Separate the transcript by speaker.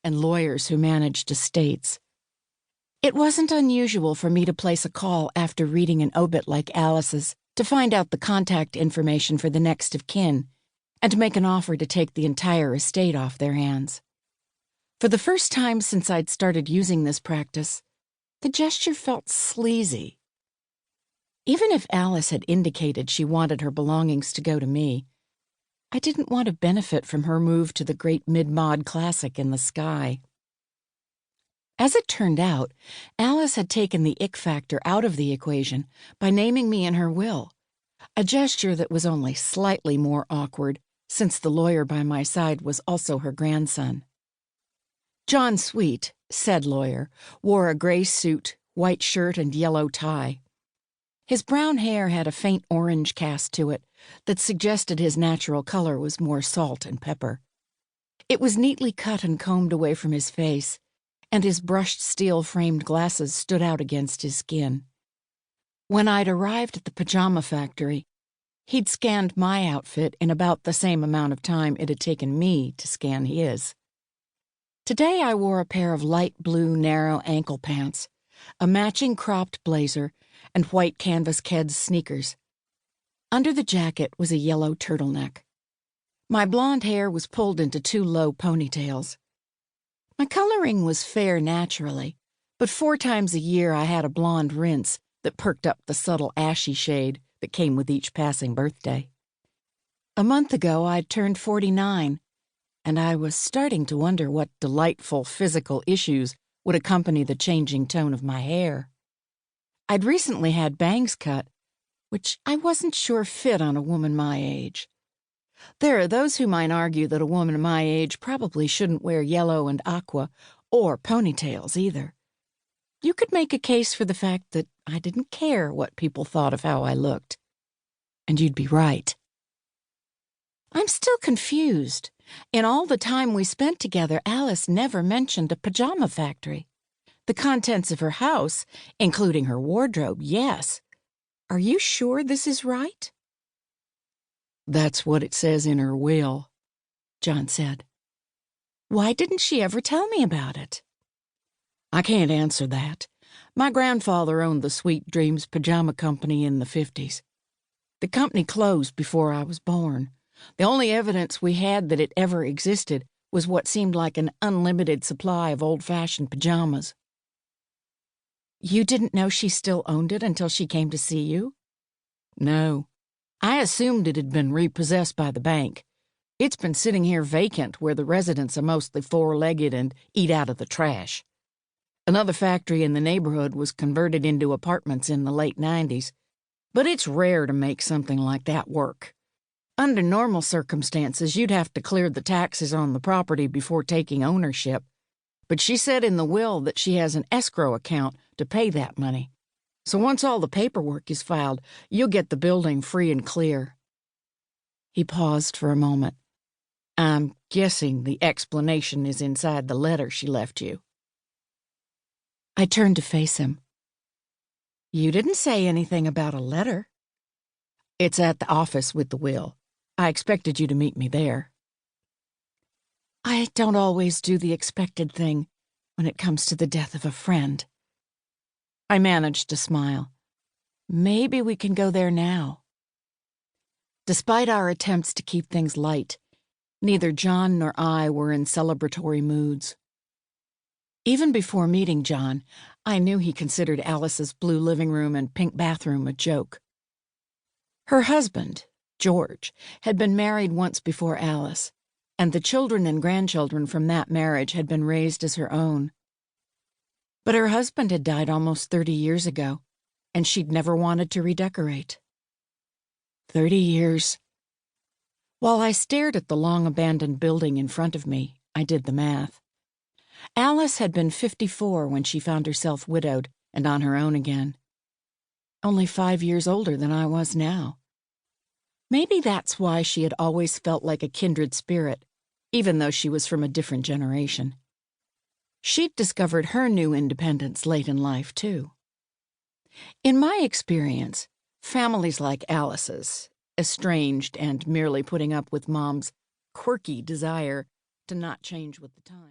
Speaker 1: and lawyers who managed estates. It wasn't unusual for me to place a call after reading an obit like Alice's to find out the contact information for the next of kin and make an offer to take the entire estate off their hands. For the first time since I'd started using this practice, the gesture felt sleazy. Even if Alice had indicated she wanted her belongings to go to me, I didn't want to benefit from her move to the great mid-mod classic in the sky. As it turned out, Alice had taken the ick factor out of the equation by naming me in her will, a gesture that was only slightly more awkward since the lawyer by my side was also her grandson. John Sweet, said lawyer, wore a gray suit, white shirt, and yellow tie. His brown hair had a faint orange cast to it that suggested his natural color was more salt and pepper. It was neatly cut and combed away from his face, and his brushed steel-framed glasses stood out against his skin. When I'd arrived at the pajama factory, he'd scanned my outfit in about the same amount of time it had taken me to scan his. Today I wore a pair of light blue narrow ankle pants, a matching cropped blazer, and white canvas Keds sneakers. Under the jacket was a yellow turtleneck. My blonde hair was pulled into 2 low ponytails. My coloring was fair naturally, but 4 times a year I had a blonde rinse that perked up the subtle ashy shade that came with each passing birthday. A month ago I'd turned 49, and I was starting to wonder what delightful physical issues would accompany the changing tone of my hair. I'd recently had bangs cut, which I wasn't sure fit on a woman my age. There are those who might argue that a woman my age probably shouldn't wear yellow and aqua, or ponytails either. You could make a case for the fact that I didn't care what people thought of how I looked. And you'd be right. I'm still confused. In all the time we spent together, Alice never mentioned a pajama factory. The contents of her house, including her wardrobe, yes. Are you sure this is right? That's what it says in her will, John said. Why didn't she ever tell me about it? I can't answer that. My grandfather owned the Sweet Dreams Pajama Company in the 50s. The company closed before I was born. The only evidence we had that it ever existed was what seemed like an unlimited supply of old-fashioned pajamas. You didn't know she still owned it until she came to see you? No. I assumed it had been repossessed by the bank. It's been sitting here vacant where the residents are mostly 4-legged and eat out of the trash. Another factory in the neighborhood was converted into apartments in the late 90s, but it's rare to make something like that work. Under normal circumstances, you'd have to clear the taxes on the property before taking ownership, but she said in the will that she has an escrow account to pay that money. So once all the paperwork is filed, you'll get the building free and clear. He paused for a moment. I'm guessing the explanation is inside the letter she left you. I turned to face him. You didn't say anything about a letter. It's at the office with the will. I expected you to meet me there. I don't always do the expected thing when it comes to the death of a friend. I managed to smile. Maybe we can go there now. Despite our attempts to keep things light, neither John nor I were in celebratory moods. Even before meeting John, I knew he considered Alice's blue living room and pink bathroom a joke. Her husband, George, had been married once before Alice, and the children and grandchildren from that marriage had been raised as her own. But her husband had died almost 30 years ago, and she'd never wanted to redecorate. 30 years. While I stared at the long-abandoned building in front of me, I did the math. Alice had been 54 when she found herself widowed and on her own again. Only 5 years older than I was now. Maybe that's why she had always felt like a kindred spirit, even though she was from a different generation. She'd discovered her new independence late in life, too. In my experience, families like Alice's, estranged and merely putting up with Mom's quirky desire to not change with the times.